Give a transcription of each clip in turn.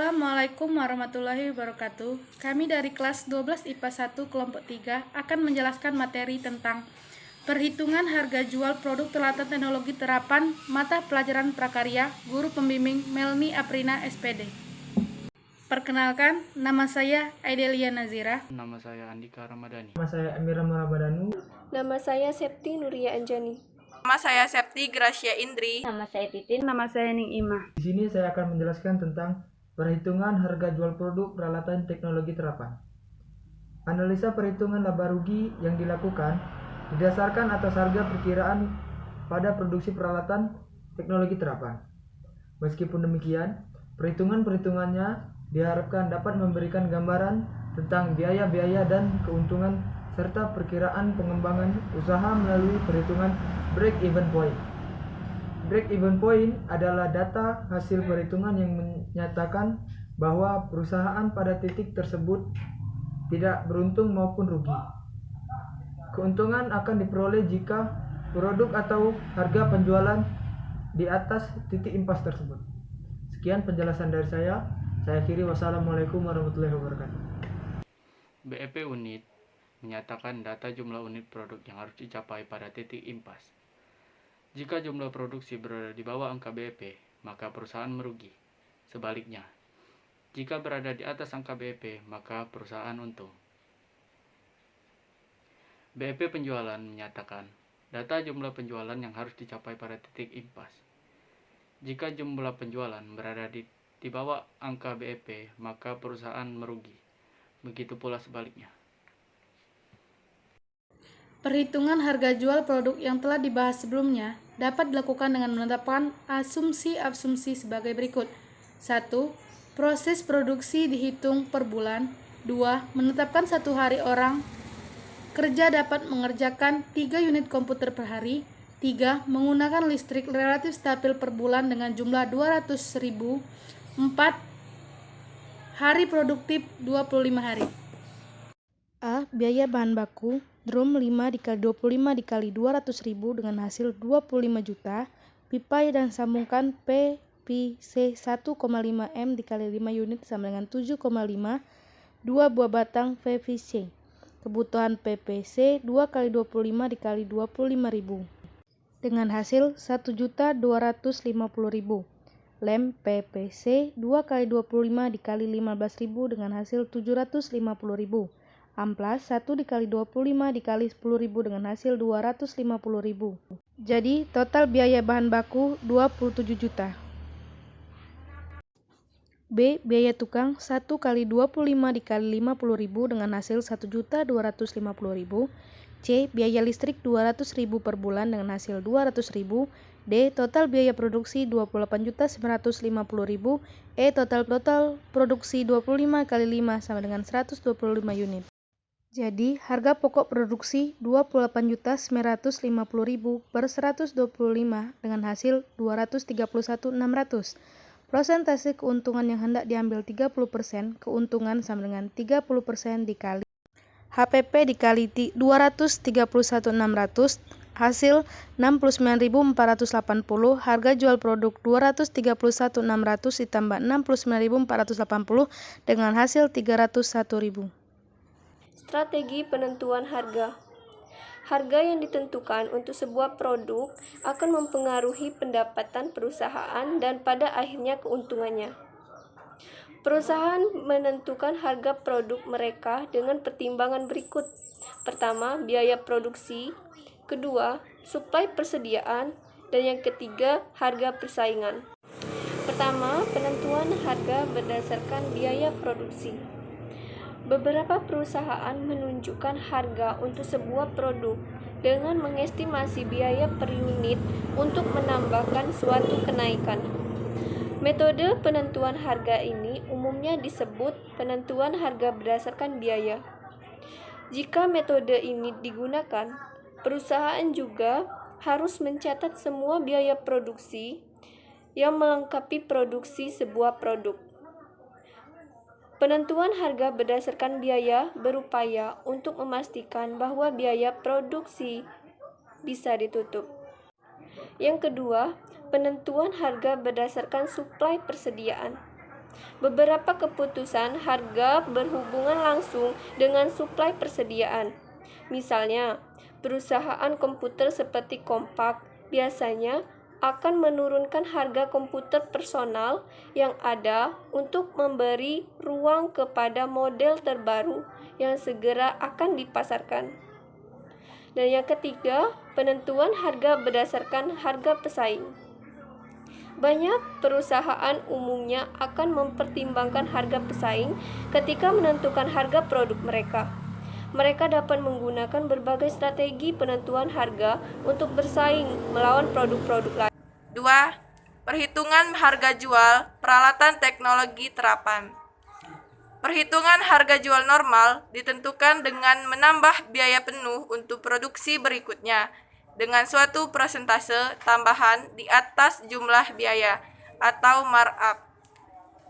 Assalamualaikum warahmatullahi wabarakatuh. Kami dari kelas 12 IPA 1 kelompok 3 akan menjelaskan materi tentang perhitungan harga jual produk peralatan teknologi terapan mata pelajaran prakarya guru pembimbing Melni Aprina SPD. Perkenalkan, nama saya Aidelia Nazira. Nama saya Andika Ramadhani. Nama saya Amira Marabadanu. Nama saya Septi Nuria Anjani. Nama saya Septi Gracia Indri. Nama saya Titin. Nama saya Ning Ima. Di sini saya akan menjelaskan tentang perhitungan harga jual produk peralatan teknologi terapan. Analisa perhitungan laba rugi yang dilakukan didasarkan atas harga perkiraan pada produksi peralatan teknologi terapan. Meskipun demikian, perhitungannya diharapkan dapat memberikan gambaran tentang biaya-biaya dan keuntungan serta perkiraan pengembangan usaha melalui perhitungan break-even point. Break-even point adalah data hasil perhitungan yang menyatakan bahwa perusahaan pada titik tersebut tidak beruntung maupun rugi. Keuntungan akan diperoleh jika produk atau harga penjualan di atas titik impas tersebut. Sekian penjelasan dari saya. Saya akhiri. Wassalamualaikum warahmatullahi wabarakatuh. BEP unit menyatakan data jumlah unit produk yang harus dicapai pada titik impas. Jika jumlah produksi berada di bawah angka BEP, maka perusahaan merugi. Sebaliknya, jika berada di atas angka BEP, maka perusahaan untung. BEP penjualan menyatakan data jumlah penjualan yang harus dicapai pada titik impas. Jika jumlah penjualan berada di bawah angka BEP, maka perusahaan merugi. Begitu pula sebaliknya. Perhitungan harga jual produk yang telah dibahas sebelumnya dapat dilakukan dengan menetapkan asumsi-asumsi sebagai berikut. 1. Proses produksi dihitung per bulan. 2. Menetapkan satu hari orang kerja dapat mengerjakan 3 unit komputer per hari. 3. Menggunakan listrik relatif stabil per bulan dengan jumlah 200.000. 4. Hari produktif 25 hari. A. Biaya bahan baku drum 5 dikali 25 dikali 200.000 dengan hasil 25 juta. Pipa dan sambungkan PVC 1,5 M dikali 5 unit sama dengan 7,5. 2 buah batang PVC. Kebutuhan PVC 2 kali 25 dikali 25.000 dengan hasil 1.250.000. Lem PVC 2 kali 25 dikali 15.000 dengan hasil 750.000. Amplas 1 dikali 25 dikali 10.000 dengan hasil 250.000. Jadi total biaya bahan baku 27 juta. B. Biaya tukang 1 kali 25 dikali 50.000 dengan hasil 1.250.000. C. Biaya listrik 200.000 per bulan dengan hasil 200.000. D. Total biaya produksi 28.950.000. E. Total produksi 25 kali 5 sama dengan 125 unit. Jadi, harga pokok produksi 28.950.000 per 125 dengan hasil 231.600. Persentase keuntungan yang hendak diambil 30%, keuntungan sama dengan 30% dikali HPP dikali 231.600, hasil 69.480, harga jual produk 231.600 ditambah 69.480 dengan hasil 301.000. Strategi penentuan harga. Harga yang ditentukan untuk sebuah produk akan mempengaruhi pendapatan perusahaan dan pada akhirnya keuntungannya. Perusahaan menentukan harga produk mereka dengan pertimbangan berikut. Pertama, biaya produksi. Kedua, suplai persediaan. Dan yang ketiga, harga persaingan. Pertama, penentuan harga berdasarkan biaya produksi. Beberapa perusahaan menunjukkan harga untuk sebuah produk dengan mengestimasi biaya per unit untuk menambahkan suatu kenaikan. Metode penentuan harga ini umumnya disebut penentuan harga berdasarkan biaya. Jika metode ini digunakan, perusahaan juga harus mencatat semua biaya produksi yang melengkapi produksi sebuah produk. Penentuan harga berdasarkan biaya berupaya untuk memastikan bahwa biaya produksi bisa ditutup. Yang kedua, penentuan harga berdasarkan suplai persediaan. Beberapa keputusan harga berhubungan langsung dengan suplai persediaan. Misalnya, perusahaan komputer seperti Compaq biasanya akan menurunkan harga komputer personal yang ada untuk memberi ruang kepada model terbaru yang segera akan dipasarkan. Dan yang ketiga, penentuan harga berdasarkan harga pesaing. Banyak perusahaan umumnya akan mempertimbangkan harga pesaing ketika menentukan harga produk mereka. Mereka dapat menggunakan berbagai strategi penentuan harga untuk bersaing melawan produk-produk lain. 2. Perhitungan harga jual peralatan teknologi terapan. Perhitungan harga jual normal ditentukan dengan menambah biaya penuh untuk produksi berikutnya dengan suatu persentase tambahan di atas jumlah biaya atau markup.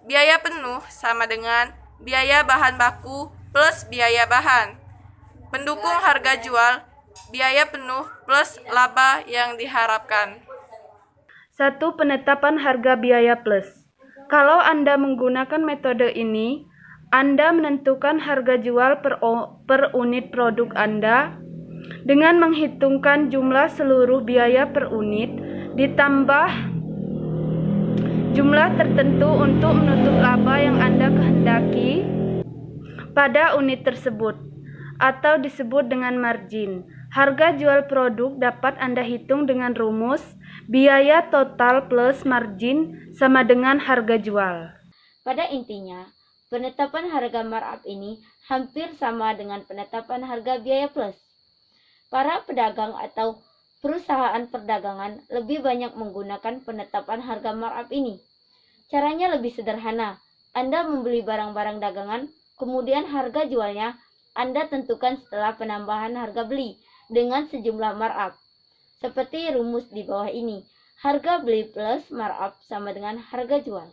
Biaya penuh sama dengan biaya bahan baku plus biaya bahan. Pendukung harga jual, biaya penuh plus laba yang diharapkan. 1. Penetapan harga biaya plus. Kalau Anda menggunakan metode ini, Anda menentukan harga jual per unit produk Anda dengan menghitungkan jumlah seluruh biaya per unit ditambah jumlah tertentu untuk menutup laba yang Anda kehendaki pada unit tersebut, atau disebut dengan margin. Harga jual produk dapat Anda hitung dengan rumus biaya total plus margin sama dengan harga jual. Pada intinya, penetapan harga markup ini hampir sama dengan penetapan harga biaya plus. Para pedagang atau perusahaan perdagangan lebih banyak menggunakan penetapan harga markup ini. Caranya lebih sederhana. Anda membeli barang-barang dagangan, kemudian harga jualnya Anda tentukan setelah penambahan harga beli dengan sejumlah markup. Seperti rumus di bawah ini, harga beli plus markup sama dengan harga jual.